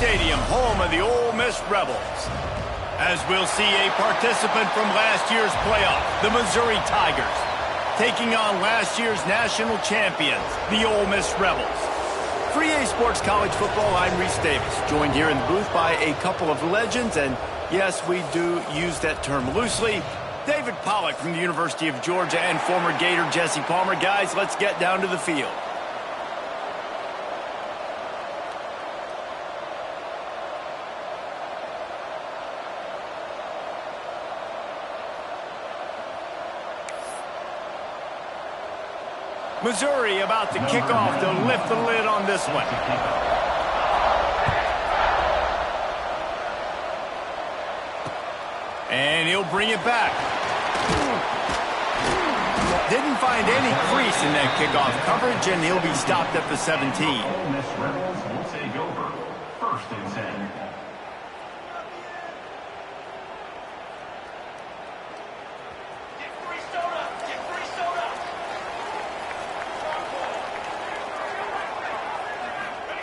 Stadium, home of the Ole Miss Rebels. As we'll see a participant from last year's playoff, the Missouri Tigers, taking on last year's national champions, the Ole Miss Rebels. For EA Sports College Football, I'm Reese Davis, joined here in the booth by a couple of legends, and yes, we do use that term loosely. David Pollack from the University of Georgia and former Gator Jesse Palmer. Guys, let's get down to the field. Missouri about to kick off to lift the lid on this one. And he'll bring it back. Didn't find any crease in that kickoff coverage, and he'll be stopped at the 17. Ole Miss Rebels will take over. 1st and 10.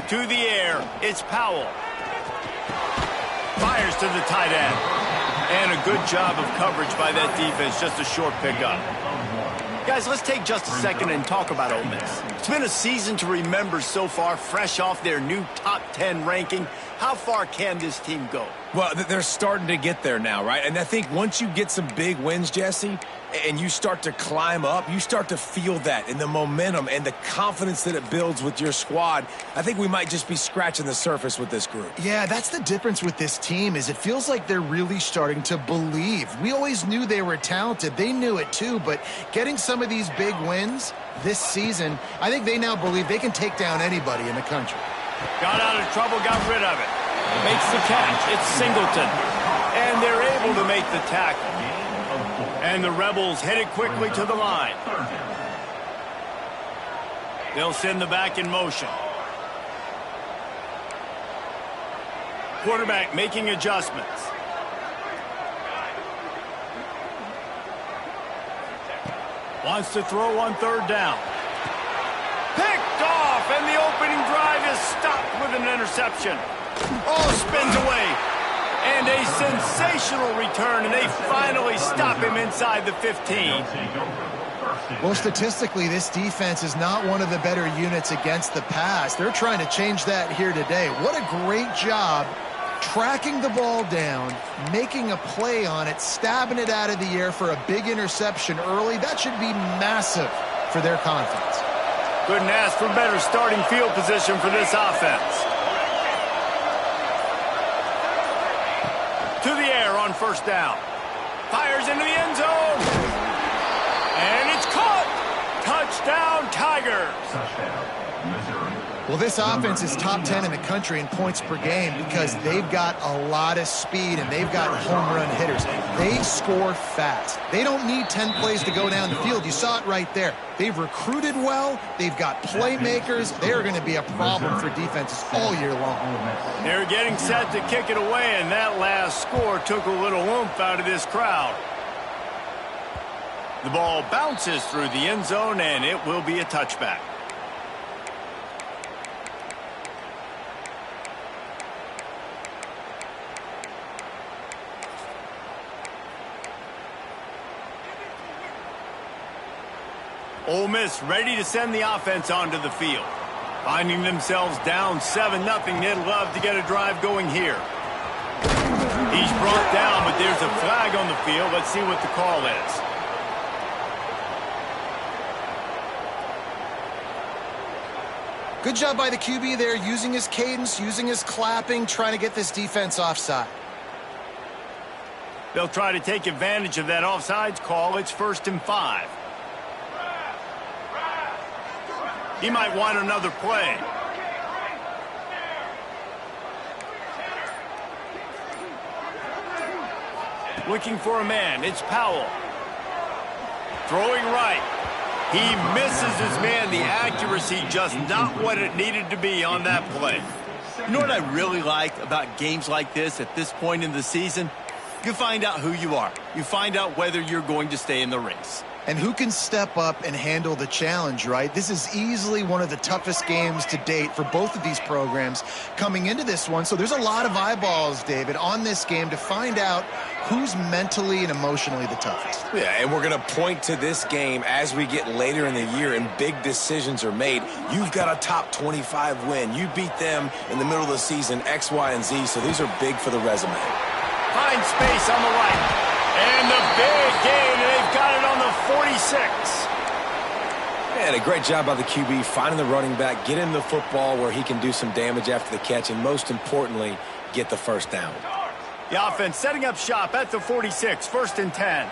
To the air, it's Powell. Fires to the tight end. And a good job of coverage by that defense, just a short pickup. Guys, let's take just a second and talk about Ole Miss. It's been a season to remember so far, fresh off their new top 10 ranking. How far can this team go? Well, they're starting to get there now, right? And I think once you get some big wins, Jesse, and you start to climb up, you start to feel that and the momentum and the confidence that it builds with your squad. I think we might just be scratching the surface with this group. Yeah, that's the difference with this team is it feels like they're really starting to believe. We always knew they were talented. They knew it too, but getting some of these big wins this season, I think they now believe they can take down anybody in the country. Got out of trouble, got rid of it. Makes the catch. It's Singleton. And they're able to make the tackle. And the Rebels headed quickly to the line. They'll send the back in motion. Quarterback making adjustments. Wants to throw on 3rd down. Picked off, and the opening drive is stopped with an interception. Oh, spins away. And a sensational return, and they finally stop him inside the 15. Well, statistically, this defense is not one of the better units against the pass. They're trying to change that here today. What a great job tracking the ball down, making a play on it, stabbing it out of the air for a big interception early. That should be massive for their confidence. Couldn't ask for better starting field position for this offense. To the air on 1st down. Fires into the end zone. And it's caught. Touchdown, Tigers. Touchdown, Missouri. Well, this offense is top 10 in the country in points per game because they've got a lot of speed and they've got home run hitters. They score fast. They don't need 10 plays to go down the field. You saw it right there. They've recruited well. They've got playmakers. They're going to be a problem for defenses all year long. They're getting set to kick it away, and that last score took a little oomph out of this crowd. The ball bounces through the end zone, and it will be a touchback. Ole Miss ready to send the offense onto the field. Finding themselves down 7-0, they'd love to get a drive going here. He's brought down, but there's a flag on the field. Let's see what the call is. Good job by the QB there, using his cadence, using his clapping, trying to get this defense offside. They'll try to take advantage of that offsides call. It's 1st and 5. He might want another play. Looking for a man. It's Powell. Throwing right. He misses his man. The accuracy just not what it needed to be on that play. You know what I really like about games like this at this point in the season? You find out who you are. You find out whether you're going to stay in the race. And who can step up and handle the challenge, right? This is easily one of the toughest games to date for both of these programs coming into this one. So there's a lot of eyeballs, David, on this game to find out who's mentally and emotionally the toughest. Yeah, and we're going to point to this game as we get later in the year and big decisions are made. You've got a top 25 win. You beat them in the middle of the season, X, Y, and Z, so these are big for the resume. Find space on the right. And the big gain, and they've got it on the 46. And a great job by the QB finding the running back, getting the football where he can do some damage after the catch, and most importantly, get the first down. The offense setting up shop at the 46, 1st and 10.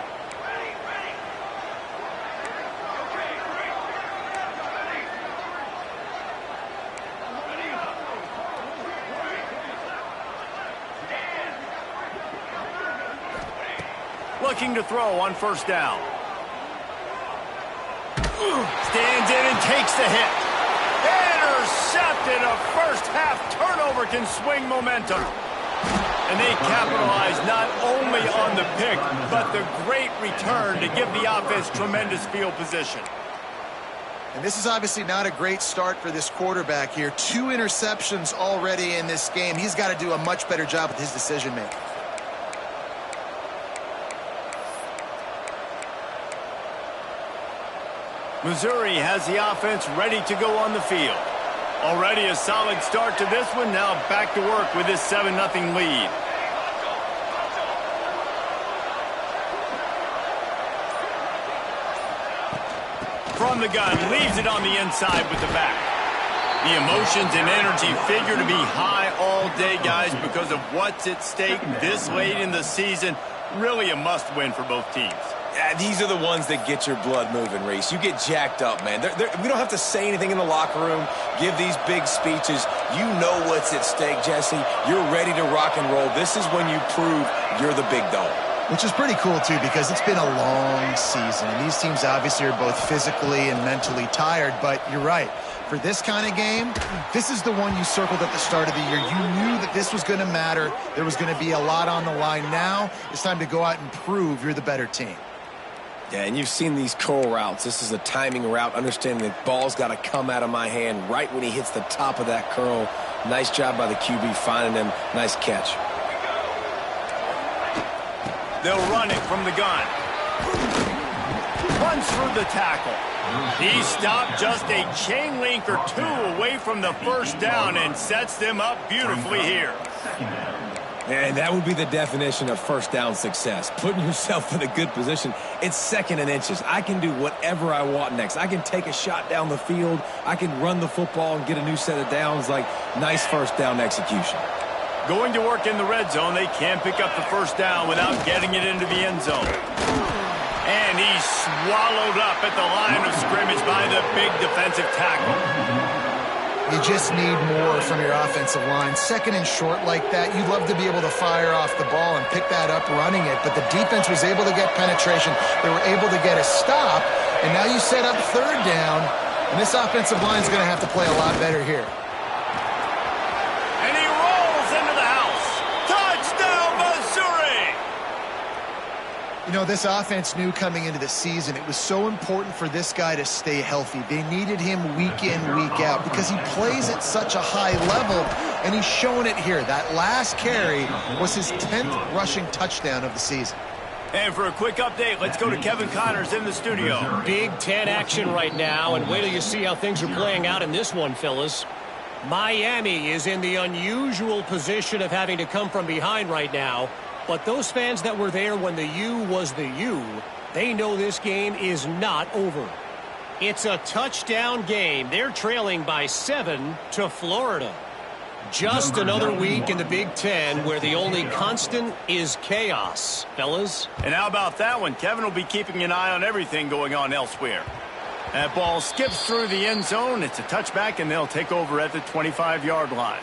Looking to throw on 1st down. Stands in and takes the hit. Intercepted. A first-half turnover can swing momentum. And they capitalize not only on the pick, but the great return to give the offense tremendous field position. And this is obviously not a great start for this quarterback here. 2 interceptions already in this game. He's got to do a much better job with his decision-making. Missouri has the offense ready to go on the field. Already a solid start to this one. Now back to work with this 7-0 lead. From the gun, leaves it on the inside with the back. The emotions and energy figure to be high all day, guys, because of what's at stake this late in the season. Really a must-win for both teams. Yeah, these are the ones that get your blood moving, Reese. You get jacked up, man. We don't have to say anything in the locker room, give these big speeches. You know what's at stake, Jesse. You're ready to rock and roll. This is when you prove you're the big dog. Which is pretty cool, too, because it's been a long season. And these teams obviously are both physically and mentally tired. But you're right. For this kind of game, this is the one you circled at the start of the year. You knew that this was going to matter. There was going to be a lot on the line. Now it's time to go out and prove you're the better team. Yeah, and you've seen these curl routes. This is a timing route, understanding that ball's got to come out of my hand right when he hits the top of that curl. Nice job by the QB finding him. Nice catch. They'll run it from the gun. Runs through the tackle. He stopped just a chain link or 2 away from the 1st down and sets them up beautifully here. And that would be the definition of 1st down success. Putting yourself in a good position. It's 2nd and inches. I can do whatever I want next. I can take a shot down the field. I can run the football and get a new set of downs. Like, nice 1st down execution. Going to work in the red zone. They can't pick up the 1st down without getting it into the end zone. And he's swallowed up at the line of scrimmage by the big defensive tackle. You just need more from your offensive line. 2nd and short like that, you'd love to be able to fire off the ball and pick that up running it. But the defense was able to get penetration. They were able to get a stop. And now you set up 3rd down. And this offensive line is going to have to play a lot better here. And he rolls into the house. Touchdown, Missouri! You know, this offense knew coming into the season it was so important for this guy to stay healthy. They needed him week in, week out because he plays at such a high level, and he's showing it here. That last carry was his 10th rushing touchdown of the season. And for a quick update, let's go to Kevin Connors in the studio. Big Ten action right now, and wait till you see how things are playing out in this one, fellas. Miami is in the unusual position of having to come from behind right now. But those fans that were there when the U was the U, they know this game is not over. It's a touchdown game. They're trailing by 7 to Florida. Just another week in the Big Ten where the only constant is chaos, fellas. And how about that one? Kevin will be keeping an eye on everything going on elsewhere. That ball skips through the end zone. It's a touchback, and they'll take over at the 25-yard line.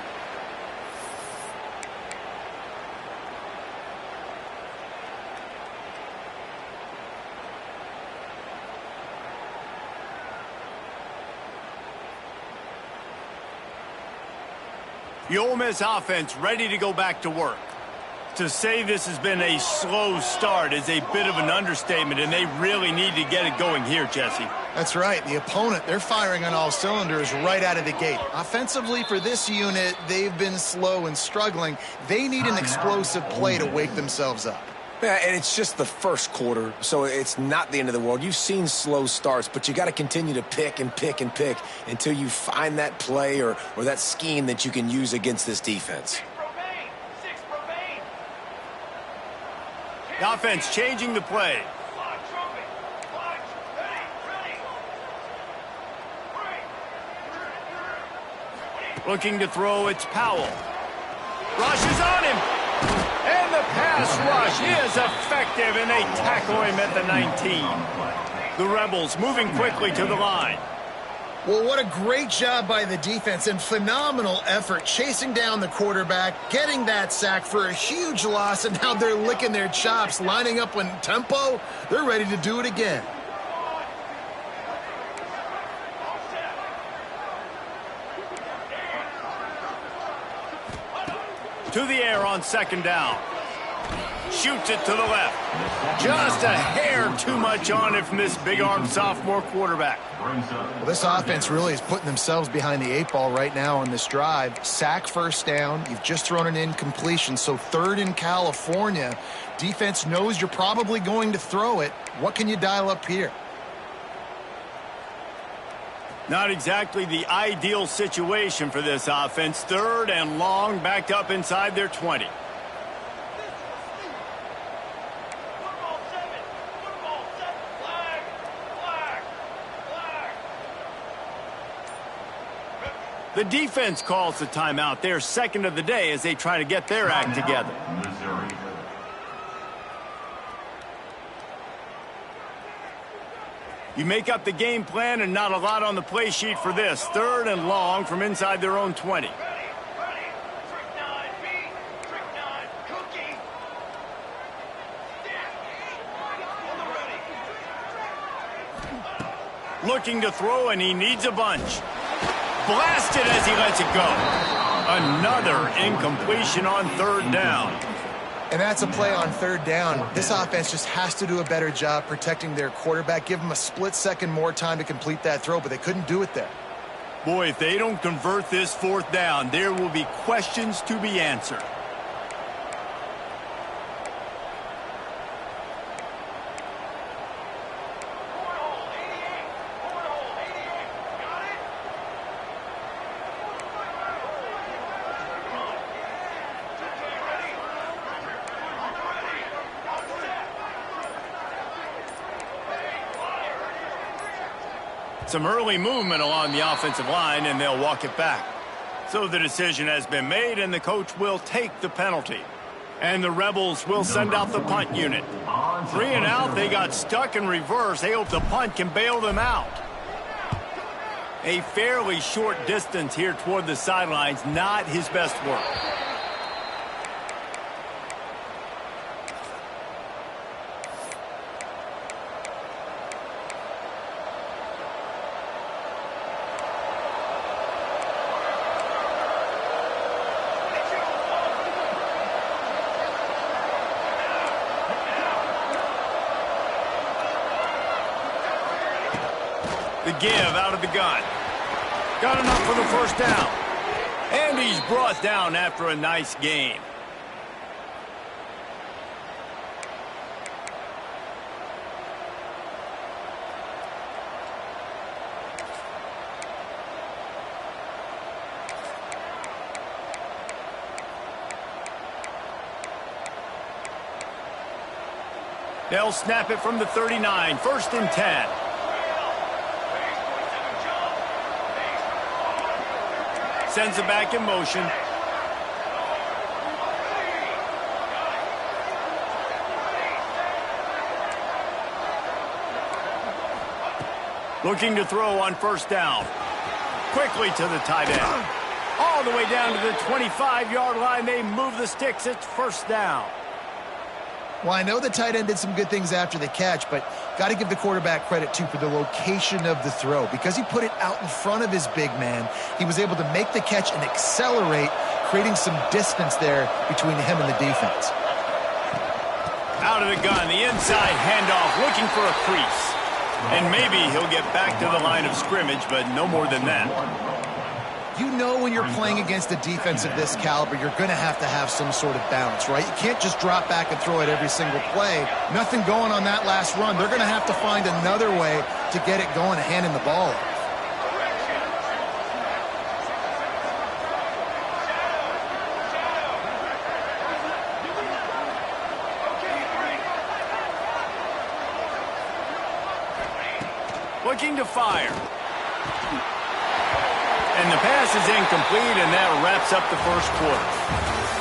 The Ole Miss offense ready to go back to work. To say this has been a slow start is a bit of an understatement, and they really need to get it going here, Jesse. That's right. The opponent, they're firing on all cylinders right out of the gate. Offensively, for this unit, they've been slow and struggling. They need an explosive play to wake themselves up. Yeah, and it's just the first quarter, so it's not the end of the world. You've seen slow starts, but you got to continue to pick and pick and pick until you find that play or that scheme that you can use against this defense. The offense changing the play. Looking to throw, it's Powell. Rush is on him. And the pass rush is effective, and they tackle him at the 19. The Rebels moving quickly to the line. Well, what a great job by the defense and phenomenal effort chasing down the quarterback, getting that sack for a huge loss, and now they're licking their chops, lining up in tempo. They're ready to do it again. To the air on second down. Shoots it to the left. Just a hair too much on it from this big-armed sophomore quarterback. Well, this offense really is putting themselves behind the 8 ball right now on this drive. Sack first down. You've just thrown an incompletion, so third in California. Defense knows you're probably going to throw it. What can you dial up here? Not exactly the ideal situation for this offense. Third and long, backed up inside their 20. The defense calls the timeout. They're second of the day as they try to get their act together. You make up the game plan and not a lot on the play sheet for this. Third and long from inside their own 20. Looking to throw, and he needs a bunch. Blasted as he lets it go. Another incompletion on third down. And that's a play on third down. This offense just has to do a better job protecting their quarterback. Give them a split second more time to complete that throw, but they couldn't do it there. Boy, if they don't convert this fourth down, there will be questions to be answered. Some early movement along the offensive line, and they'll walk it back. So the decision has been made, and the coach will take the penalty. And the Rebels will send out the punt unit. 3 and out, they got stuck in reverse. They hope the punt can bail them out. A fairly short distance here toward the sidelines, not his best work. The give out of the gun. Got enough for the first down. And he's brought down after a nice gain. They'll snap it from the 39. First and 10. Sends it back in motion. Looking to throw on first down. Quickly to the tight end. All the way down to the 25-yard line. They move the sticks. It's first down. Well, I know the tight end did some good things after the catch, but got to give the quarterback credit, too, for the location of the throw. Because he put it out in front of his big man, he was able to make the catch and accelerate, creating some distance there between him and the defense. Out of the gun, the inside handoff, looking for a crease. And maybe he'll get back to the line of scrimmage, but no more than that. You know when you're playing against a defense of this caliber, you're going to have some sort of balance, right? You can't just drop back and throw it every single play. Nothing going on that last run. They're going to have to find another way to get it going and handing the ball off. Looking to fire. And the pass is incomplete, and that wraps up the first quarter.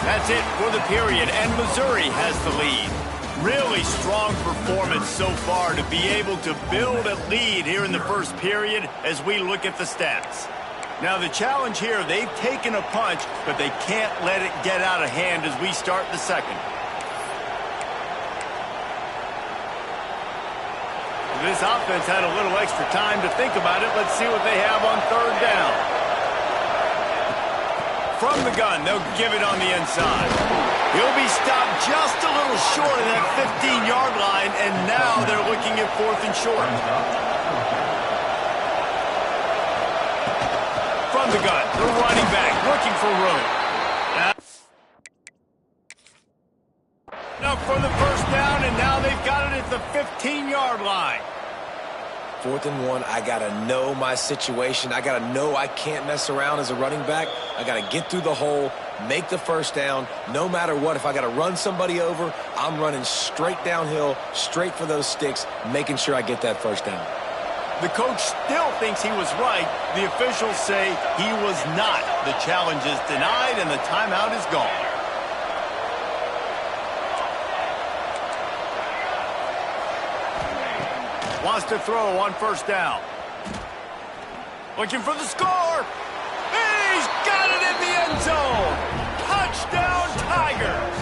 That's it for the period, and Missouri has the lead. Really strong performance so far to be able to build a lead here in the first period as we look at the stats. Now the challenge here, they've taken a punch, but they can't let it get out of hand as we start the second. This offense had a little extra time to think about it. Let's see what they have on third down. From the gun, they'll give it on the inside. He'll be stopped just a little short of that 15-yard line, and now they're looking at 4th and short. From the gun, the running back looking for room. Up for the first down, and now they've got it at the 15-yard line. 4th and 1, I got to know my situation. I got to know I can't mess around as a running back. I got to get through the hole, make the first down. No matter what, if I got to run somebody over, I'm running straight downhill, straight for those sticks, making sure I get that first down. The coach still thinks he was right. The officials say he was not. The challenge is denied, and the timeout is gone. Wants to throw on first down. Looking for the score. He's got it in the end zone. Touchdown, Tigers.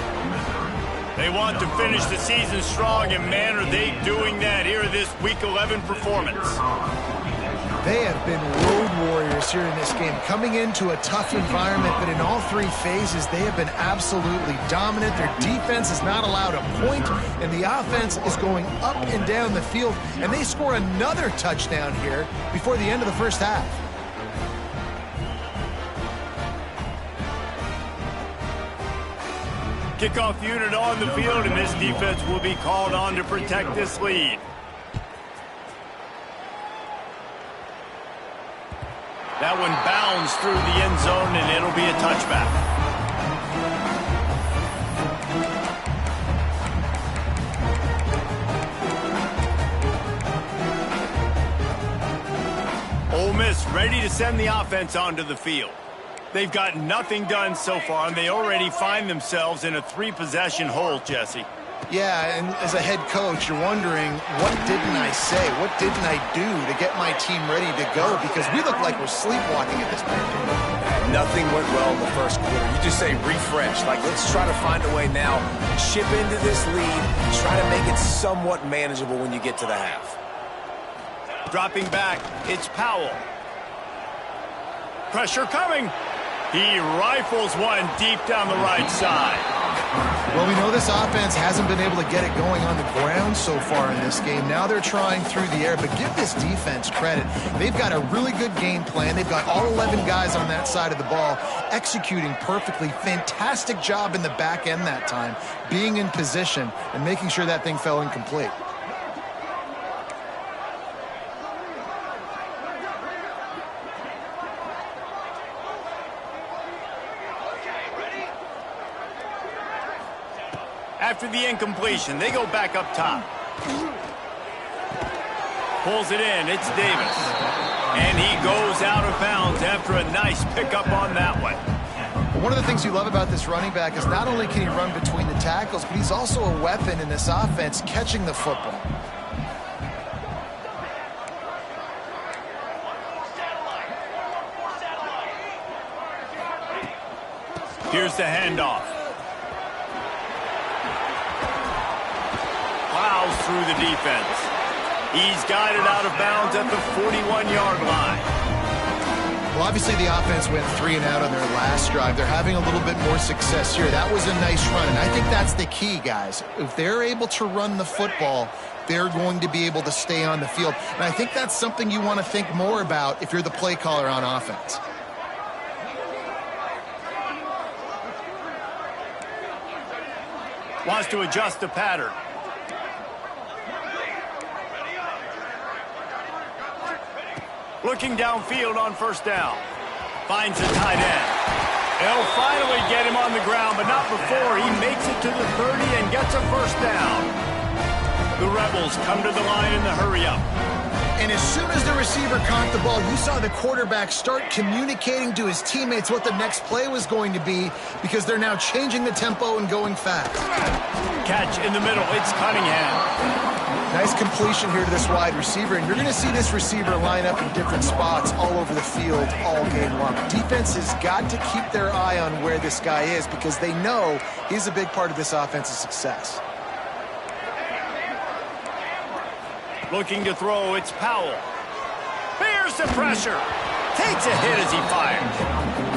They want to finish the season strong, and man, are they doing that here in this Week 11 performance. They have been road warriors here in this game, coming into a tough environment, but in all three phases, they have been absolutely dominant. Their defense is not allowed a point, and the offense is going up and down the field, and they score another touchdown here before the end of the first half. Kickoff unit on the field, and this defense will be called on to protect this lead. That one bounds through the end zone, and it'll be a touchback. Ole Miss ready to send the offense onto the field. They've got nothing done so far, and they already find themselves in a 3-possession hole, Jesse. Yeah, and as a head coach, you're wondering, what didn't I say? What didn't I do to get my team ready to go? Because we look like we're sleepwalking at this point. Nothing went well in the first quarter. You just say refresh. Like, let's try to find a way now, chip into this lead, try to make it somewhat manageable when you get to the half. Dropping back, it's Powell. Pressure coming. He rifles one deep down the right side. Well, we know this offense hasn't been able to get it going on the ground so far in this game. Now they're trying through the air, but give this defense credit. They've got a really good game plan. They've got all 11 guys on that side of the ball executing perfectly. Fantastic job in the back end that time, being in position and making sure that thing fell incomplete. After the incompletion, they go back up top. Pulls it in, it's Davis. And he goes out of bounds after a nice pickup on that one. One of the things you love about this running back is not only can he run between the tackles, but he's also a weapon in this offense catching the football. Here's the handoff. Plows through the defense. He's got it out of bounds at the 41-yard line. Well, obviously the offense went 3 and out on their last drive. They're having a little bit more success here. That was a nice run, and I think that's the key, guys. If they're able to run the football, they're going to be able to stay on the field. And I think that's something you want to think more about if you're the play caller on offense. Wants to adjust the pattern. Looking downfield on first down. Finds a tight end. They'll finally get him on the ground, but not before he makes it to the 30 and gets a first down. The Rebels come to the line in the hurry-up. And as soon as the receiver caught the ball, you saw the quarterback start communicating to his teammates what the next play was going to be, because they're now changing the tempo and going fast. Catch in the middle. It's Cunningham. Nice completion here to this wide receiver, and you're going to see this receiver line up in different spots all over the field all game long. Defense has got to keep their eye on where this guy is, because they know he's a big part of this offense's success. Looking to throw, it's Powell. Bears the pressure. Takes a hit as he fires.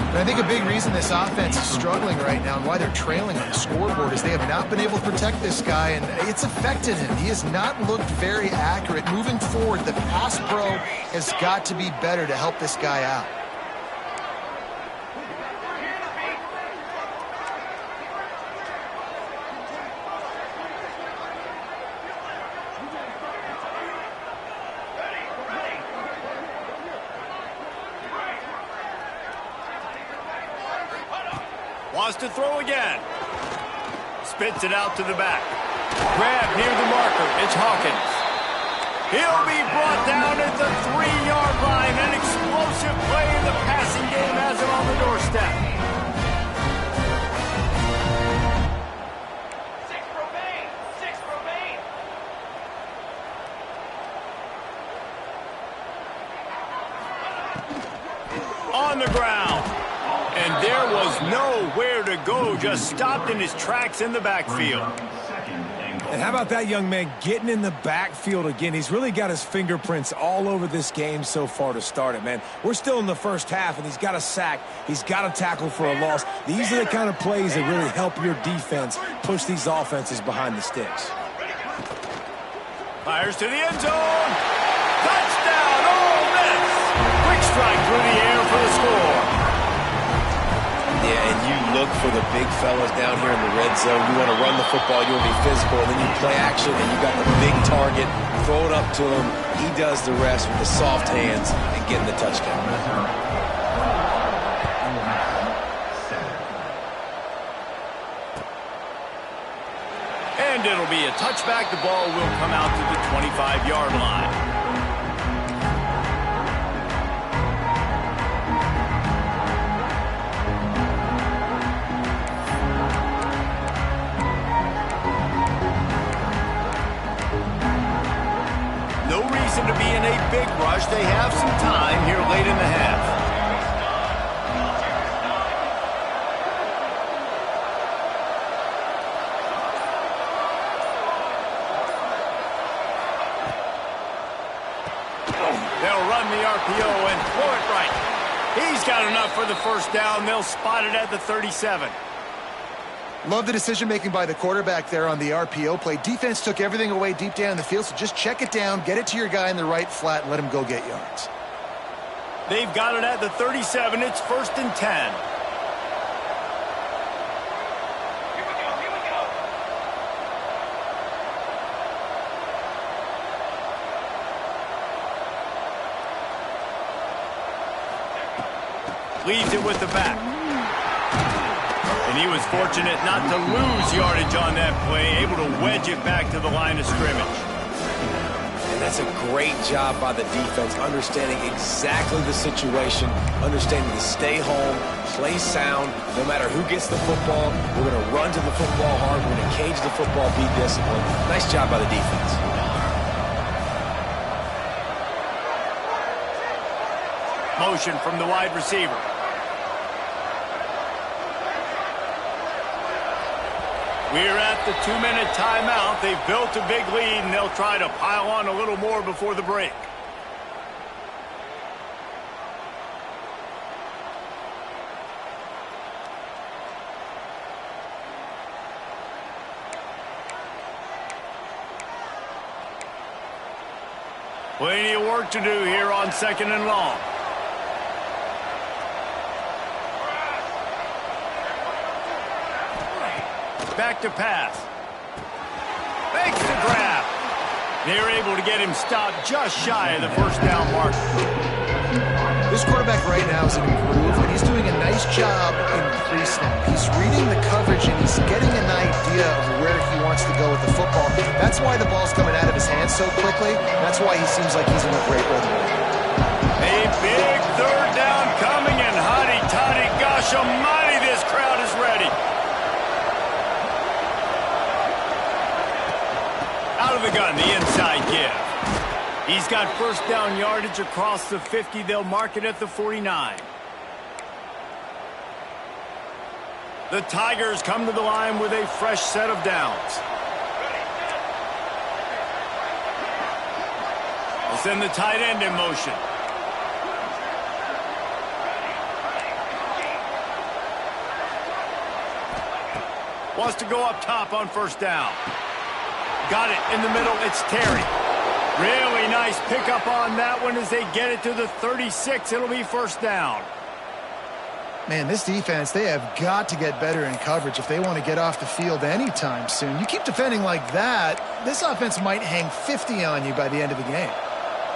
And I think a big reason this offense is struggling right now and why they're trailing on the scoreboard is they have not been able to protect this guy, and it's affected him. He has not looked very accurate. Moving forward, the pass pro has got to be better to help this guy out. Wants to throw again. Spits it out to the back. Grab near the marker. It's Hawkins. He'll be brought down at the 3-yard line. An explosive play in the passing game has him on the doorstep. On the ground. And there was nowhere to go, just stopped in his tracks in the backfield. And how about that young man getting in the backfield again? He's really got his fingerprints all over this game so far to start it, man. We're still in the first half, and he's got a sack. He's got a tackle for a loss. These are the kind of plays that really help your defense push these offenses behind the sticks. Fires to the end zone. Touchdown, Ole Miss. Quick strike through the air for the score. Yeah, and you look for the big fellas down here in the red zone. You want to run the football, you want to be physical, and then you play action, and you got the big target, throw it up to him. He does the rest with the soft hands and getting the touchdown. And it'll be a touchback. The ball will come out to the 25-yard line. To be in a big rush. They have some time here late in the half. They'll run the RPO and throw it right. He's got enough for the first down. They'll spot it at the 37. Love the decision-making by the quarterback there on the RPO play. Defense took everything away deep down the field, so just check it down, get it to your guy in the right flat, and let him go get yards. They've got it at the 37. It's 1st and 10. Leaves it with the back. And he was fortunate not to lose yardage on that play, able to wedge it back to the line of scrimmage. And that's a great job by the defense, understanding exactly the situation, understanding to stay home, play sound, no matter who gets the football. We're going to run to the football hard. We're going to cage the football, be disciplined. Nice job by the defense. Motion from the wide receiver. We're at the 2-minute timeout. They've built a big lead, and they'll try to pile on a little more before the break. Plenty of work to do here on 2nd and long. Back to pass. Makes the grab. They're able to get him stopped just shy of the first down mark. This quarterback right now is in a groove, and he's doing a nice job in pre-snap. He's reading the coverage, and he's getting an idea of where he wants to go with the football. That's why the ball's coming out of his hands so quickly. That's why he seems like he's in a great rhythm. A big 3rd down coming, and hotty toddy, gosh almighty, this crowd is ready. Out of the gun, the inside give. He's got first down yardage across the 50. They'll mark it at the 49. The Tigers come to the line with a fresh set of downs. They'll send the tight end in motion. Wants to go up top on first down. Got it in the middle. It's Terry. Really nice pickup on that one as they get it to the 36. It'll be first down. Man, this defense, they have got to get better in coverage if they want to get off the field anytime soon. You keep defending like that, this offense might hang 50 on you by the end of the game.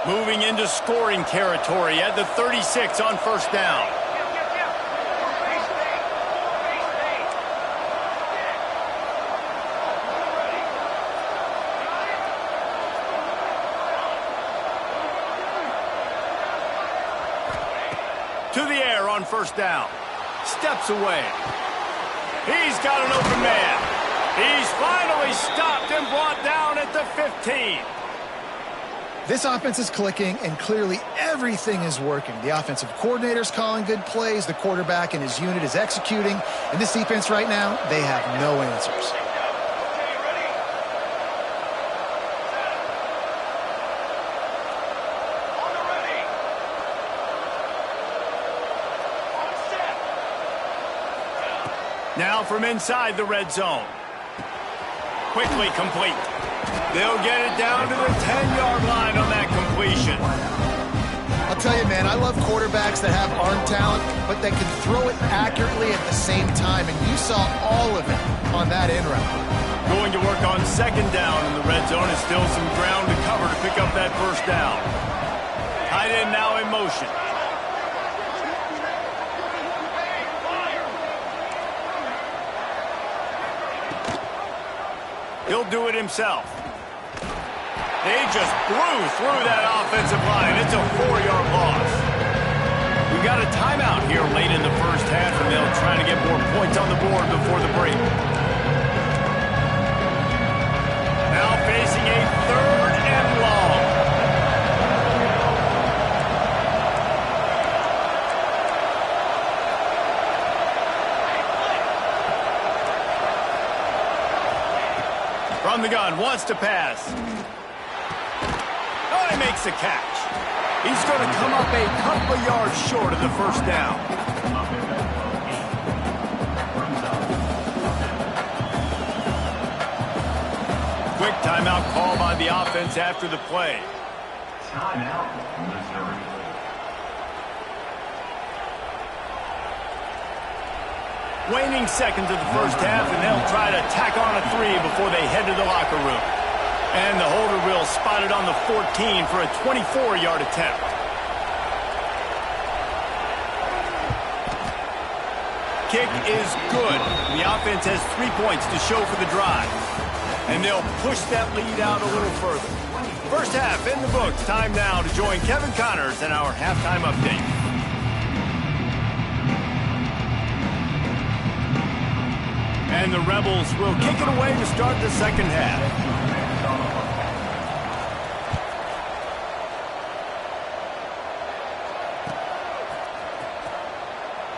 Moving into scoring territory at the 36 on first down. To the air on first down. Steps away. He's got an open man. He's finally stopped and brought down at the 15. This offense is clicking, and clearly everything is working. The offensive coordinator's calling good plays. The quarterback and his unit is executing. And this defense right now, they have no answers. Now from inside the red zone. Quickly complete. They'll get it down to the 10-yard line on that completion. I'll tell you, man, I love quarterbacks that have arm talent, but that can throw it accurately at the same time, and you saw all of it on that in route. Going to work on 2nd down in the red zone. Is still some ground to cover to pick up that first down. Tight end now in motion. He'll do it himself. They just blew through that offensive line. It's a 4-yard loss. We've got a timeout here late in the first half, and they'll try to get more points on the board before the break. Now facing a 3rd and long. From the gun, wants to pass. Oh, he makes the catch. He's going to come up a couple of yards short of the first down. Quick timeout call by the offense after the play. Timeout, Missouri. Waning seconds of the first half, and they'll try to tack on a 3 before they head to the locker room. And the holder will spot it on the 14 for a 24-yard attempt. Kick is good. The offense has 3 points to show for the drive. And they'll push that lead out a little further. First half in the books. Time now to join Kevin Connors in our halftime update. And the Rebels will kick it away to start the second half.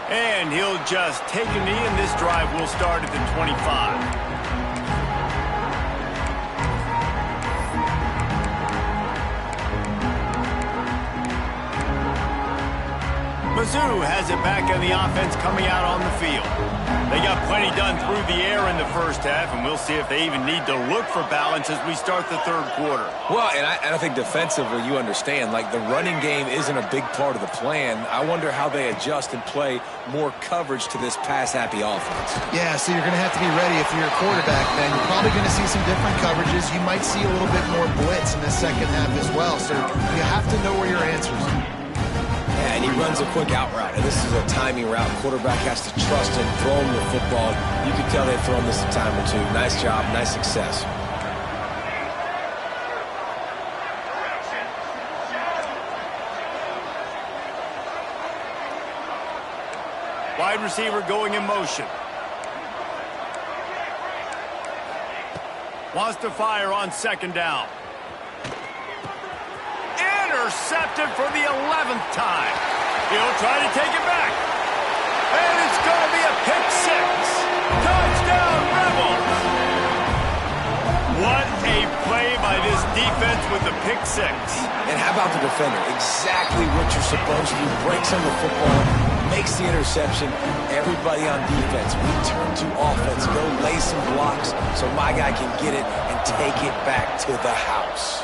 And he'll just take a knee, and this drive will start at the 25. Mizzou has it back, and the offense coming out on the field. They got plenty done through the air in the first half, and we'll see if they even need to look for balance as we start the third quarter. Well, and I think defensively, you understand, like the running game isn't a big part of the plan. I wonder how they adjust and play more coverage to this pass-happy offense. Yeah, so you're going to have to be ready if you're a quarterback, then. You're probably going to see some different coverages. You might see a little bit more blitz in the second half as well, so you have to know where your answers are. Yeah, and he runs a quick out route, and this is a timing route. Quarterback has to trust him, throw him the football. You can tell they've thrown this a time or two. Nice job, nice success. Wide receiver going in motion. Wants to fire on second down. Intercepted for the 11th time. He'll try to take it back. And it's going to be a pick six. Touchdown, Rebels. What a play by this defense with the pick six. And how about the defender? Exactly what you're supposed to do. Breaks on the football, makes the interception. Everybody on defense, we turn to offense. Go lay some blocks so my guy can get it and take it back to the house.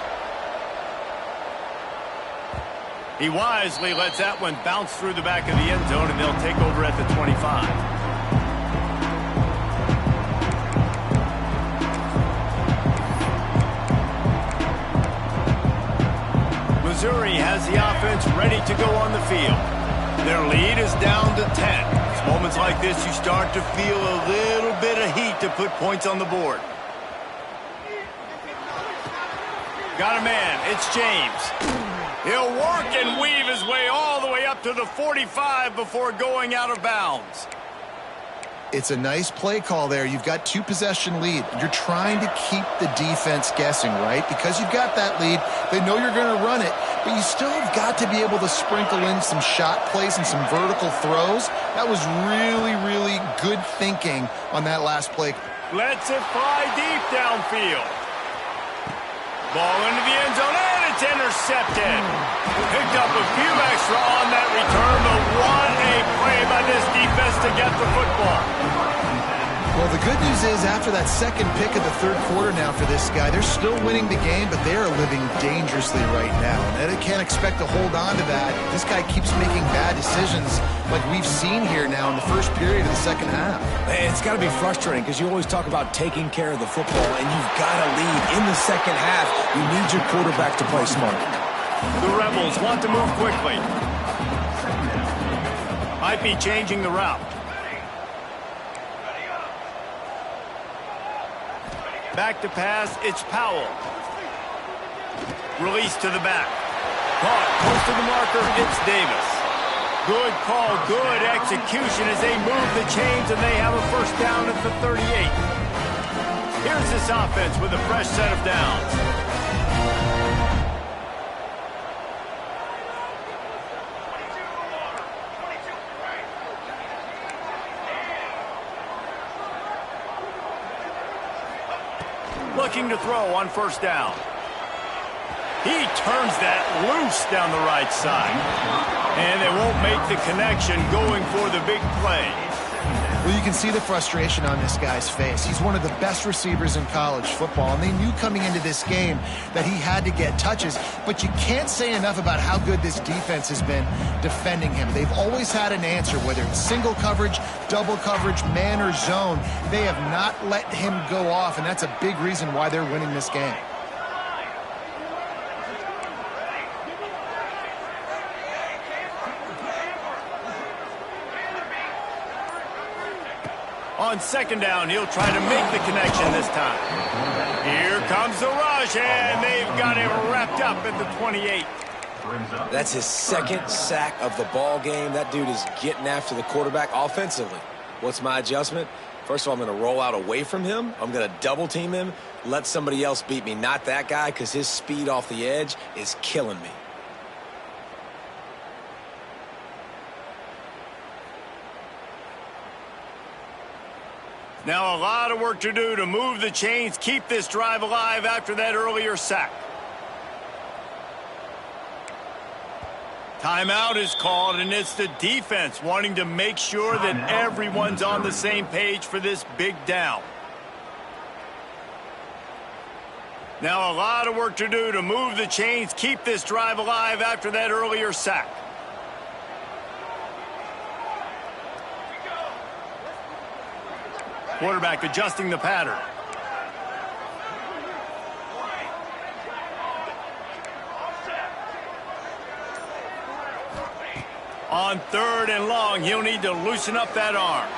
He wisely lets that one bounce through the back of the end zone, and they'll take over at the 25. Missouri has the offense ready to go on the field. Their lead is down to 10. It's moments like this you start to feel a little bit of heat to put points on the board. Got a man. It's James. He'll work and weave his way all the way up to the 45 before going out of bounds. It's a nice play call there. You've got 2-possession lead. You're trying to keep the defense guessing, right? Because you've got that lead. They know you're going to run it, but you still have got to be able to sprinkle in some shot plays and some vertical throws. That was really, really good thinking on that last play. Lets it fly deep downfield. Ball into the end zone, and it's intercepted. Picked up a few extra on that return, but what a play by this defense to get the football. Well, the good news is after that second pick of the third quarter now for this guy, they're still winning the game, but they are living dangerously right now. And they can't expect to hold on to that. This guy keeps making bad decisions like we've seen here now in the first period of the second half. Man, it's got to be frustrating because you always talk about taking care of the football, and you've got to lead in the second half. You need your quarterback to play smart. The Rebels want to move quickly. Might be changing the route. Back to pass, it's Powell. Release to the back. Caught, close to the marker, it's Davis. Good call, good execution as they move the chains and they have a first down at the 38. Here's this offense with a fresh set of downs. Looking to throw on first down. He turns that loose down the right side. And they won't make the connection going for the big play. Well, you can see the frustration on this guy's face. He's one of the best receivers in college football, and they knew coming into this game that he had to get touches, but you can't say enough about how good this defense has been defending him. They've always had an answer, whether it's single coverage, double coverage, man or zone. They have not let him go off, and that's a big reason why they're winning this game. On second down, he'll try to make the connection this time. Here comes the rush, and they've got him wrapped up at the 28. That's his second sack of the ball game. That dude is getting after the quarterback offensively. What's my adjustment? First of all, I'm going to roll out away from him. I'm going to double team him, let somebody else beat me, not that guy, because his speed off the edge is killing me. Now a lot of work to do to move the chains, keep this drive alive after that earlier sack. Timeout is called, and it's the defense wanting to make sure that everyone's on the same page for this big down. Now a lot of work to do to move the chains, keep this drive alive after that earlier sack. Quarterback adjusting the pattern. On 3rd and long, he'll need to loosen up that arm.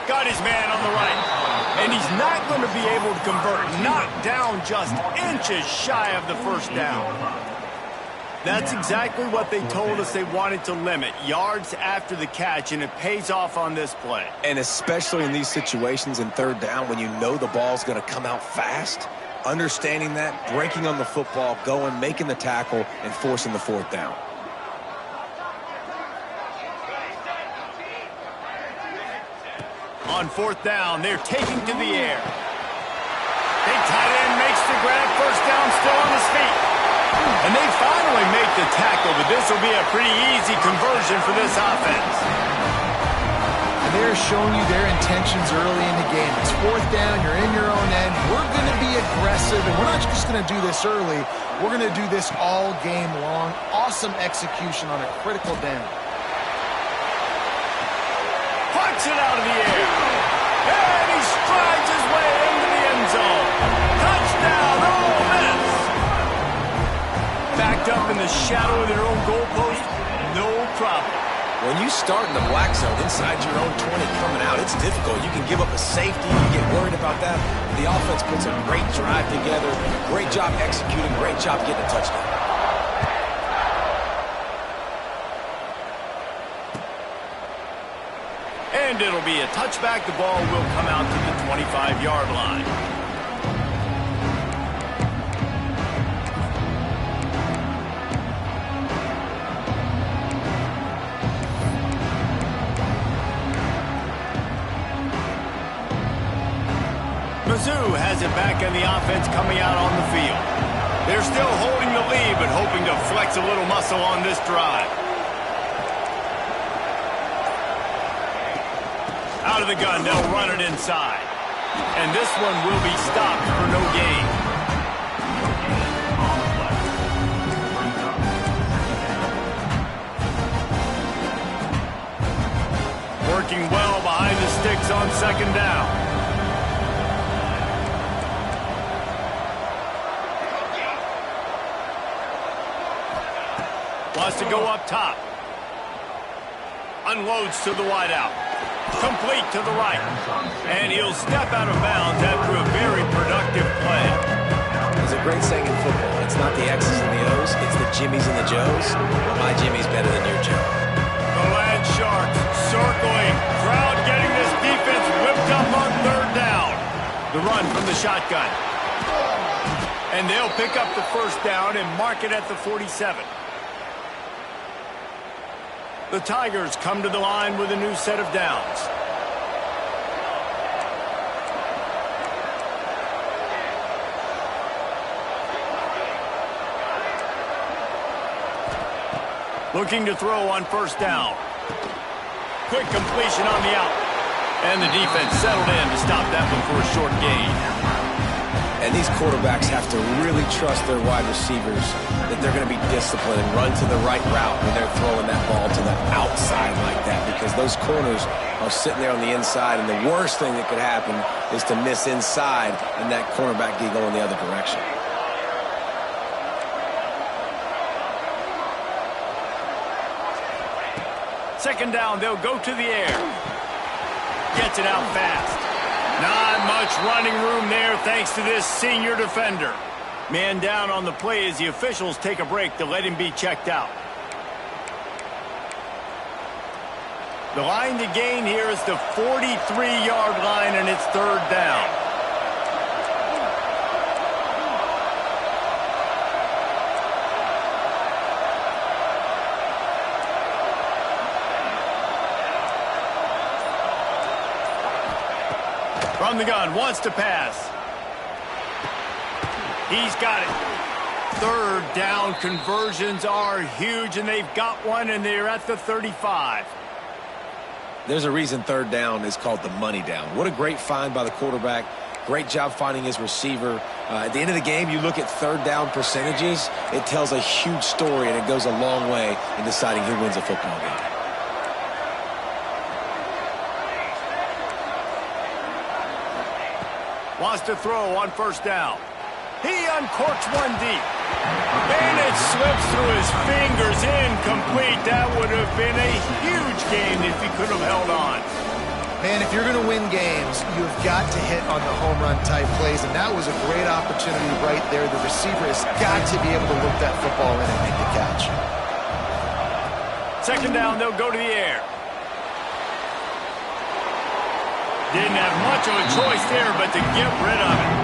Got his man on the right. And he's not going to be able to convert. Knocked down just inches shy of the first down. That's exactly what they told us they wanted to limit. Yards after the catch, and it pays off on this play. And especially in these situations in 3rd down when you know the ball's going to come out fast, understanding that, breaking on the football, going, making the tackle, and forcing the 4th down. On 4th down, they're taking to the air. Big tight end makes the grab, first down, still on his feet. And they finally make the tackle, but this will be a pretty easy conversion for this offense. And they're showing you their intentions early in the game. It's 4th down, you're in your own end. We're going to be aggressive, and we're not just going to do this early. We're going to do this all game long. Awesome execution on a critical down. Punch it out of the air. And he strides his way into the end zone. Touchdown, Ole Miss. Backed up in the shadow of their own goalpost, no problem. When you start in the black zone inside your own 20 coming out, it's difficult. You can give up a safety. You get worried about that. The offense puts a great drive together. Great job executing. Great job getting a touchdown. And it'll be a touchback. The ball will come out to the 25-yard line. Mizzou has it back in the offense coming out on the field. They're still holding the lead, but hoping to flex a little muscle on this drive. Out of the gun, they'll run it inside. And this one will be stopped for no gain. Working well behind the sticks on 2nd down. Wants to go up top. Unloads to the wideout. Complete to the right. And he'll step out of bounds after a very productive play. There's a great saying in football. It's not the X's and the O's, it's the Jimmies and the Joes. Well, my Jimmy's better than your Joe. The Land Sharks circling. Crowd getting this defense whipped up on 3rd down. The run from the shotgun. And they'll pick up the first down and mark it at the 47. The Tigers come to the line with a new set of downs. Looking to throw on 1st down. Quick completion on the out. And the defense settled in to stop that one for a short gain. And these quarterbacks have to really trust their wide receivers that they're going to be disciplined and run to the right route when they're throwing that ball to the outside like that, because those corners are sitting there on the inside, and the worst thing that could happen is to miss inside and that cornerback get going the other direction. Second down, they'll go to the air. Gets it out fast. Not much running room there thanks to this senior defender. Man down on the play as the officials take a break to let him be checked out. The line to gain here is the 43-yard line, and it's 3rd down. From the gun, wants to pass. He's got it. Third down conversions are huge, and they've got one, and they're at the 35. There's a reason third down is called the money down. What a great find by the quarterback. Great job finding his receiver. At the end of the game, you look at third down percentages. It tells a huge story, and it goes a long way in deciding who wins a football game. Wants to throw on first down. He uncorks one deep. And it slips through his fingers, incomplete. That would have been a huge game if he could have held on. Man, if you're going to win games, you've got to hit on the home run type plays, and that was a great opportunity right there. The receiver has got to be able to look that football in and make the catch. Second down, they'll go to the air. Didn't have much of a choice there but to get rid of it.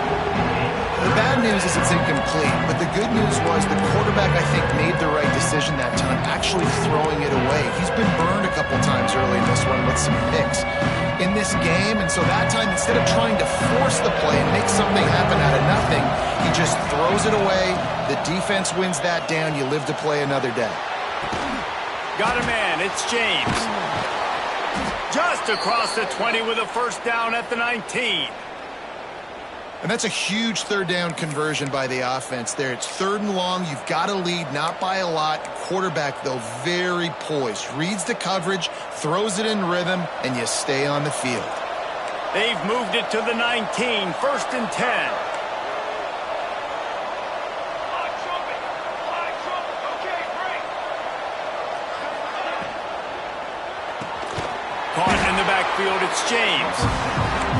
The bad news is it's incomplete, but the good news was the quarterback, I think, made the right decision that time, actually throwing it away. He's been burned a couple times early in this one with some picks in this game, and so that time, instead of trying to force the play and make something happen out of nothing, he just throws it away. The defense wins that down. You live to play another day. Got a man. It's James. Just across the 20 with a first down at the 19. And that's a huge third down conversion by the offense there. It's third and long. You've got to lead, not by a lot. Quarterback, though, very poised. Reads the coverage, throws it in rhythm, and you stay on the field. They've moved it to the 19, first and 10. Caught in the backfield, it's James.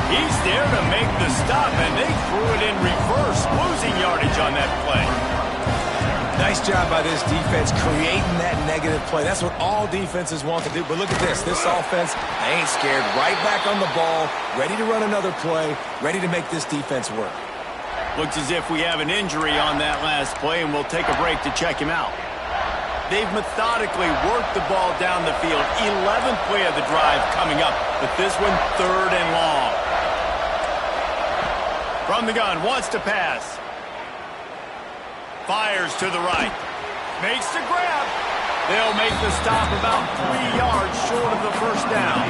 He's there to make the stop, and they threw it in reverse, losing yardage on that play. Nice job by this defense creating that negative play. That's what all defenses want to do. But look at this. This offense ain't scared. Right back on the ball, ready to run another play, ready to make this defense work. Looks as if we have an injury on that last play, and we'll take a break to check him out. They've methodically worked the ball down the field. 11th play of the drive coming up, but this one third and long. From the gun, wants to pass. Fires to the right. Makes the grab. They'll make the stop about 3 yards short of the first down.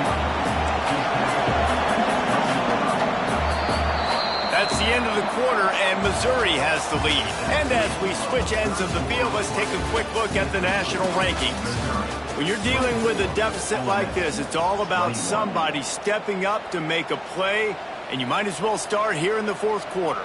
That's the end of the quarter, and Missouri has the lead. And as we switch ends of the field, let's take a quick look at the national rankings. When you're dealing with a deficit like this, it's all about somebody stepping up to make a play, and you might as well start here in the fourth quarter.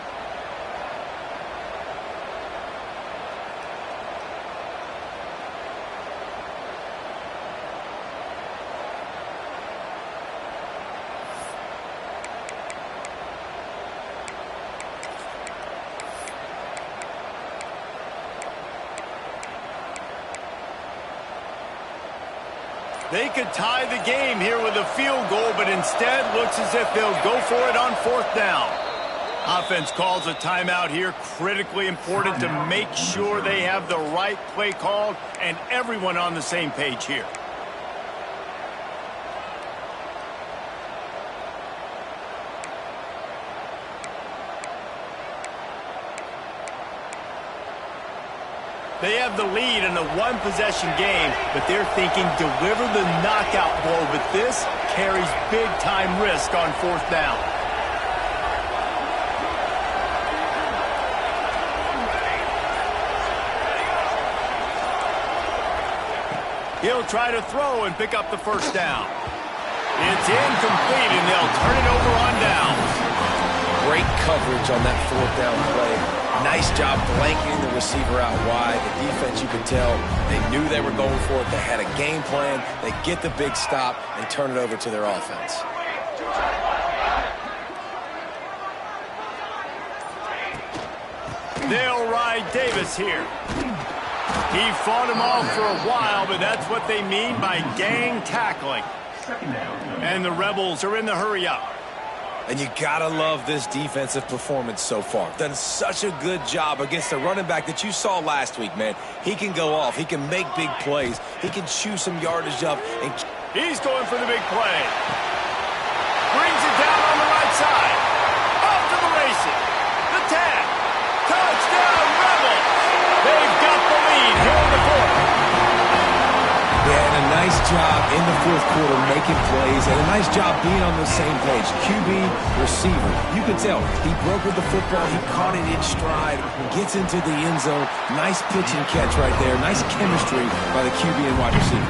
They could tie the game here with a field goal, but instead looks as if they'll go for it on fourth down. Offense calls a timeout here. Critically important to make sure they have the right play called and everyone on the same page here. They have the lead in a one-possession game, but they're thinking deliver the knockout blow, but this carries big-time risk on fourth down. He'll try to throw and pick up the first down. It's incomplete, and they'll turn it over on downs. Great coverage on that fourth down play. Nice job blanketing the receiver out wide. The defense, you could tell, they knew they were going for it. They had a game plan. They get the big stop and turn it over to their offense. They'll ride Davis here. He fought him off for a while, but that's what they mean by gang tackling. And the Rebels are in the hurry-up. And you gotta love this defensive performance so far. Done such a good job against the running back that you saw last week, man. He can go off. He can make big plays. He can chew some yardage up. And he's going for the big play. Brings it down on the right side. Off to the races. The tag. Touchdown, Rebels. job in the fourth quarter making plays, and a nice job being on the same page. QB, receiver. You can tell he broke with the football. He caught it in stride, gets into the end zone. Nice pitch and catch right there. Nice chemistry by the QB and wide receiver.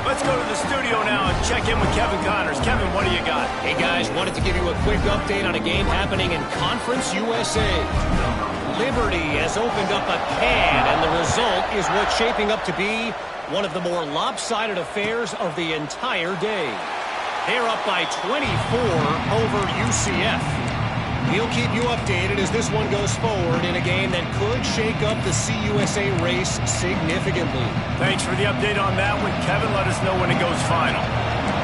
Let's go to the studio now and check in with Kevin Connors. Kevin, what do you got? Hey, guys, wanted to give you a quick update on a game happening in Conference USA. Liberty has opened up a can, and the result is what's shaping up to be one of the more lopsided affairs of the entire day. They're up by 24 over UCF. We'll keep you updated as this one goes forward in a game that could shake up the CUSA race significantly. Thanks for the update on that one, Kevin. Let us know when it goes final.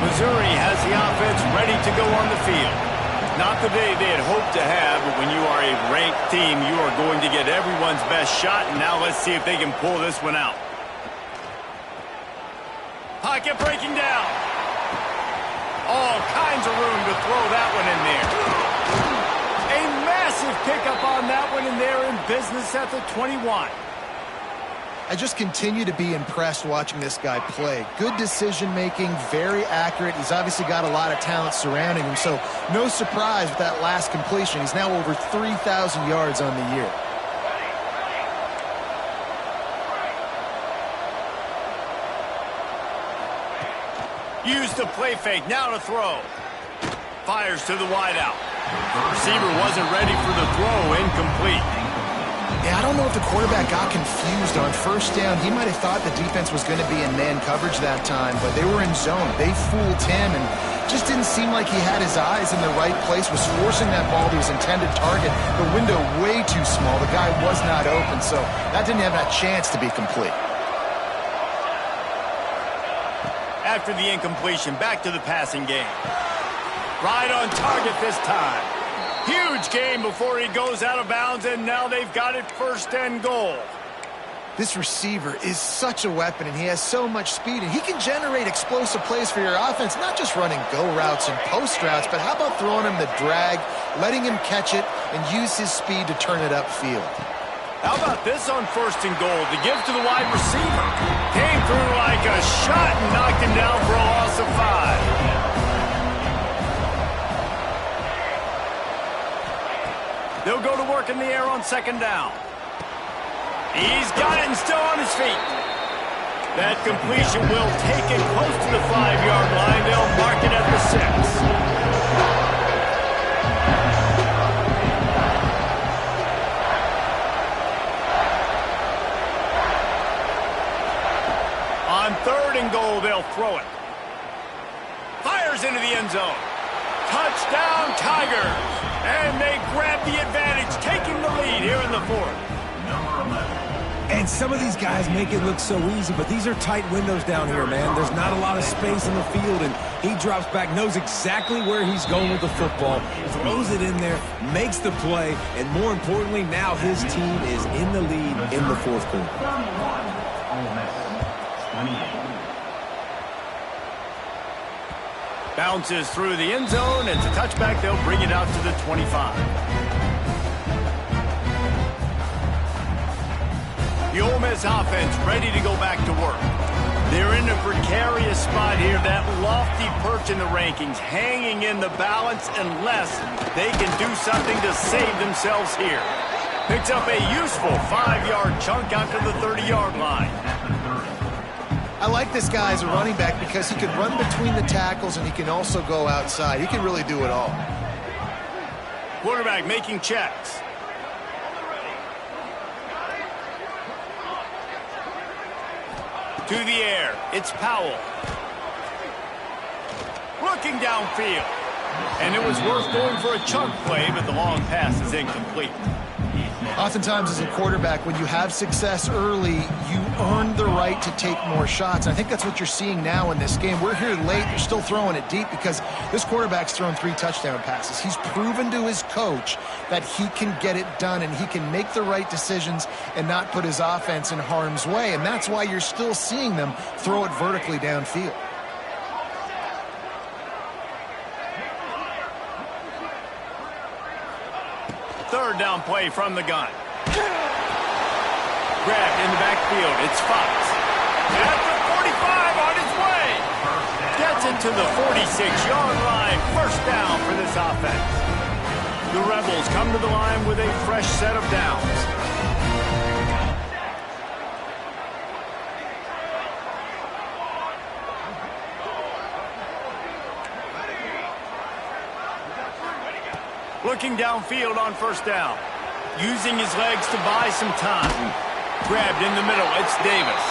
Missouri has the offense ready to go on the field. Not the day they had hoped to have, but when you are a ranked team, you are going to get everyone's best shot, and now let's see if they can pull this one out. Pocket breaking down. All kinds of room to throw that one in there. A massive pickup on that one, and they're in business at the 21. I just continue to be impressed watching this guy play. Good decision-making, very accurate. He's obviously got a lot of talent surrounding him, so no surprise with that last completion. He's now over 3,000 yards on the year. Used to play fake, now to throw. Fires to the wideout. Receiver wasn't ready for the throw, incomplete. Yeah, I don't know if the quarterback got confused on first down. He might have thought the defense was going to be in man coverage that time, but they were in zone. They fooled him and just didn't seem like he had his eyes in the right place, was forcing that ball to his intended target. The window way too small. The guy was not open, so that didn't have that chance to be complete. After the incompletion, back to the passing game. Right on target this time. Huge game before he goes out of bounds, and now they've got it first and goal. This receiver is such a weapon, and he has so much speed, and he can generate explosive plays for your offense, not just running go routes and post routes, but how about throwing him the drag, letting him catch it, and use his speed to turn it upfield. How about this on first and goal? The give to the wide receiver. Came through like a shot and knocked him down for a loss of 5. They'll go to work in the air on second down. He's got it and still on his feet. That completion will take it close to the 5-yard line. They'll mark it at the 6. On third and goal, they'll throw it. Fires into the end zone. Touchdown, Tigers. And they grab the advantage, taking the lead here in the fourth. And some of these guys make it look so easy, but these are tight windows down here, man. There's not a lot of space in the field, and he drops back, knows exactly where he's going with the football, throws it in there, makes the play, and more importantly, now his team is in the lead in the fourth quarter. 28. Bounces through the end zone, and to touchback, they'll bring it out to the 25. The Ole Miss offense ready to go back to work. They're in a precarious spot here, that lofty perch in the rankings, hanging in the balance unless they can do something to save themselves here. Picks up a useful 5-yard chunk out to the 30-yard line. I like this guy as a running back because he can run between the tackles and he can also go outside. He can really do it all. Quarterback making checks. To the air, it's Powell. Looking downfield. And it was worth going for a chunk play, but the long pass is incomplete. Oftentimes as a quarterback, when you have success early, you earn the right to take more shots. I think that's what you're seeing now in this game. We're here late. They're still throwing it deep because this quarterback's thrown 3 touchdown passes. He's proven to his coach that he can get it done and he can make the right decisions and not put his offense in harm's way. And that's why you're still seeing them throw it vertically downfield. Third down play from the gun. Grabbed in the backfield. It's Fox. At the 45 on his way. it to the 46-yard line. First down for this offense. The Rebels come to the line with a fresh set of downs. Looking downfield on first down. Using his legs to buy some time. Grabbed in the middle. It's Davis.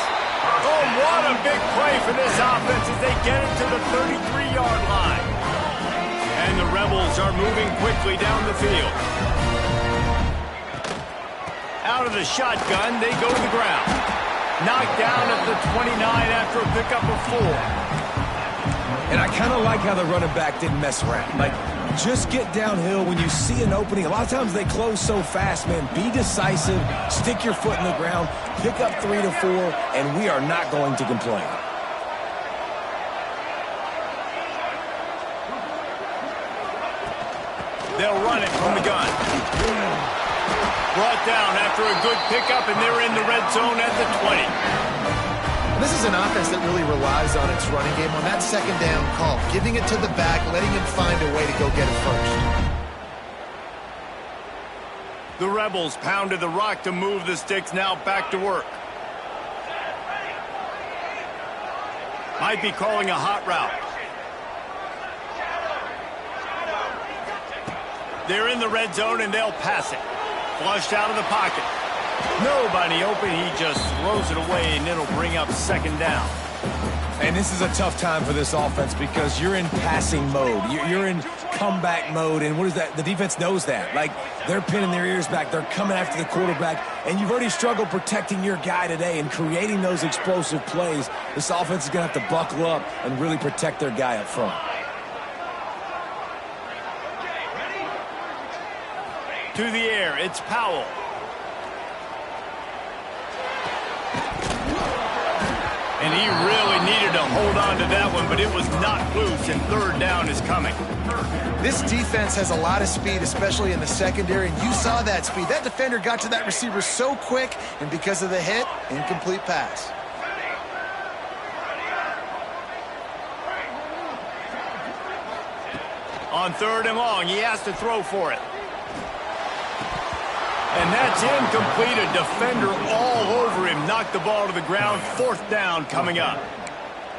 Oh, what a big play for this offense as they get it to the 33-yard line. And the Rebels are moving quickly down the field. Out of the shotgun, they go to the ground. Knocked down at the 29 after a pickup of 4. And I kind of like how the running back didn't mess around. Like, just get downhill when you see an opening. A lot of times they close so fast, man. Be decisive, stick your foot in the ground, pick up 3 to 4, and we are not going to complain. They'll run it from the gun. Brought down after a good pickup, and they're in the red zone at the 20. This is an offense that really relies on its running game on that second down call, giving it to the back, letting him find a way to go get it first. The Rebels pounded the rock to move the sticks, now back to work. Might be calling a hot route. They're in the red zone, and they'll pass it. Flushed out of the pocket. Nobody open. He just throws it away, and it'll bring up second down. And this is a tough time for this offense because you're in passing mode. You're in comeback mode, and what is that? The defense knows that. Like, they're pinning their ears back. They're coming after the quarterback, and you've already struggled protecting your guy today and creating those explosive plays. This offense is going to have to buckle up and really protect their guy up front. To the air, it's Powell. And he really needed to hold on to that one, but it was knocked loose, and third down is coming. This defense has a lot of speed, especially in the secondary, and you saw that speed. That defender got to that receiver so quick, and because of the hit, incomplete pass. On third and long, he has to throw for it. And that's incomplete. A defender all over him. Knocked the ball to the ground. Fourth down coming up.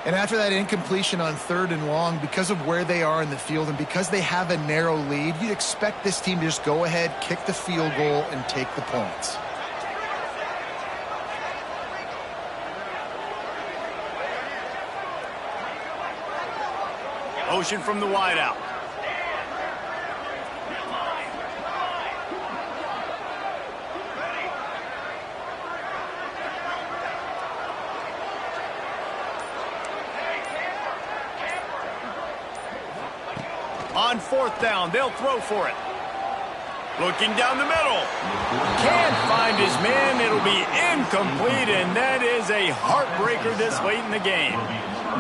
And after that incompletion on third and long, because of where they are in the field and because they have a narrow lead, you'd expect this team to just go ahead, kick the field goal, and take the points. Motion from the wideout. On fourth down, they'll throw for it. Looking down the middle. Can't find his man. It'll be incomplete, and that is a heartbreaker this late in the game.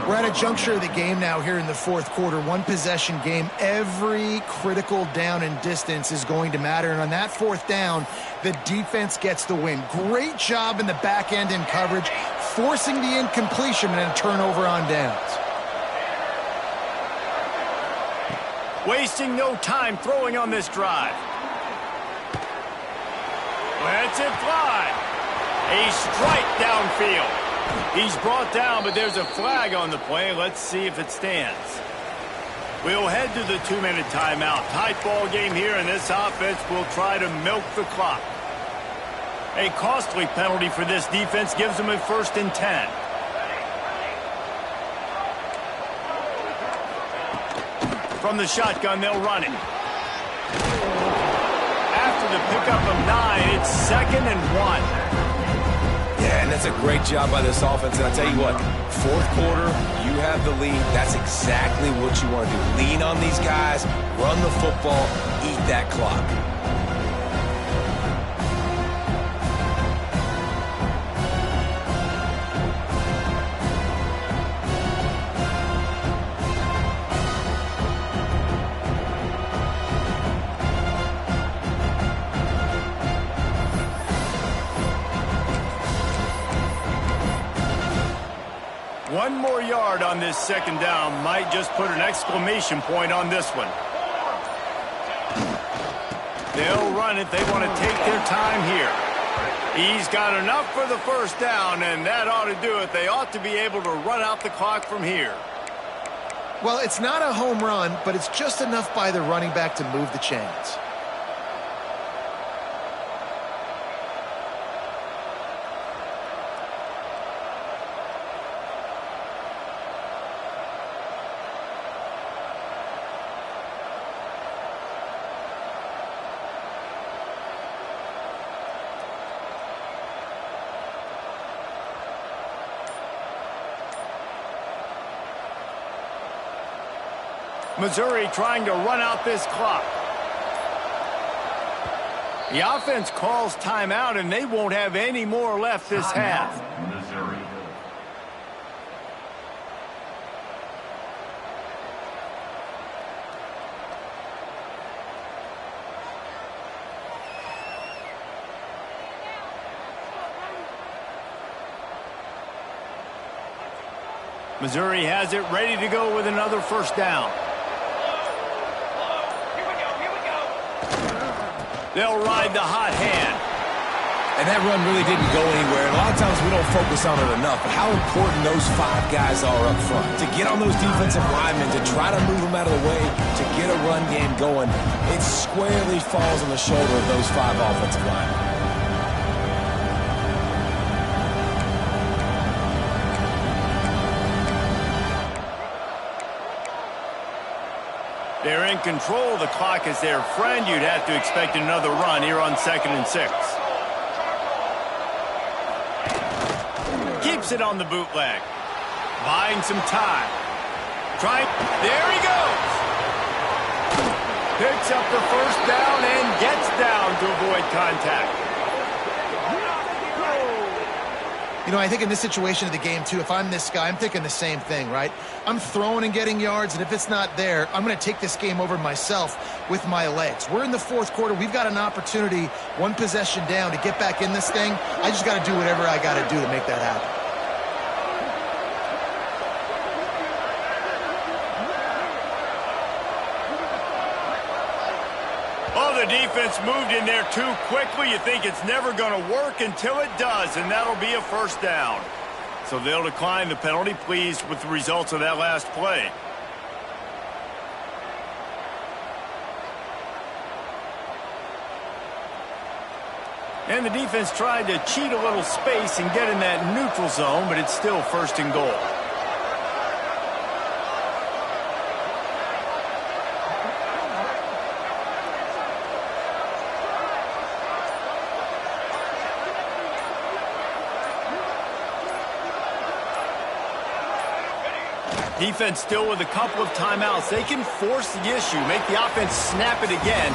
We're at a juncture of the game now here in the fourth quarter. One possession game. Every critical down and distance is going to matter. And on that fourth down, the defense gets the win. Great job in the back end in coverage, forcing the incompletion and a turnover on downs. Wasting no time throwing on this drive. Lets it fly. A strike downfield. He's brought down, but there's a flag on the play. Let's see if it stands. We'll head to the 2-minute timeout. Tight ball game here, and this offense will try to milk the clock. A costly penalty for this defense gives them a 1st and 10. From the shotgun, they'll run it. After the pickup of 9, it's 2nd and 1. Yeah, and that's a great job by this offense. And I tell you what, fourth quarter, you have the lead. That's exactly what you want to do. Lean on these guys, run the football, eat that clock. One more yard hard on this second down might just put an exclamation point on this one. They'll run it. They want to take their time here. He's got enough for the first down, and that ought to do it. They ought to be able to run out the clock from here. Well, it's not a home run, but it's just enough by the running back to move the chains. Missouri trying to run out this clock. The offense calls timeout, and they won't have any more left this half. Missouri. Missouri has it ready to go with another first down. They'll ride the hot hand. And that run really didn't go anywhere. And a lot of times we don't focus on it enough. But how important those 5 guys are up front. To get on those defensive linemen, to try to move them out of the way, to get a run game going, it squarely falls on the shoulder of those 5 offensive linemen. They're in control. The clock is their friend. You'd have to expect another run here on 2nd and 6. Keeps it on the bootleg. Buying some time. There he goes. Picks up the first down and gets down to avoid contact. You know, I think in this situation of the game, too, if I'm this guy, I'm thinking the same thing, right? I'm throwing and getting yards, and if it's not there, I'm going to take this game over myself with my legs. We're in the 4th quarter. We've got an opportunity, 1 possession down, to get back in this thing. I just got to do whatever I got to do to make that happen. Oh, the defense moved in there too quickly. You think it's never going to work until it does, and that'll be a first down. So they'll decline the penalty, pleased with the results of that last play. And the defense tried to cheat a little space and get in that neutral zone, but it's still 1st and goal. Defense still with a couple of timeouts. They can force the issue, make the offense snap it again.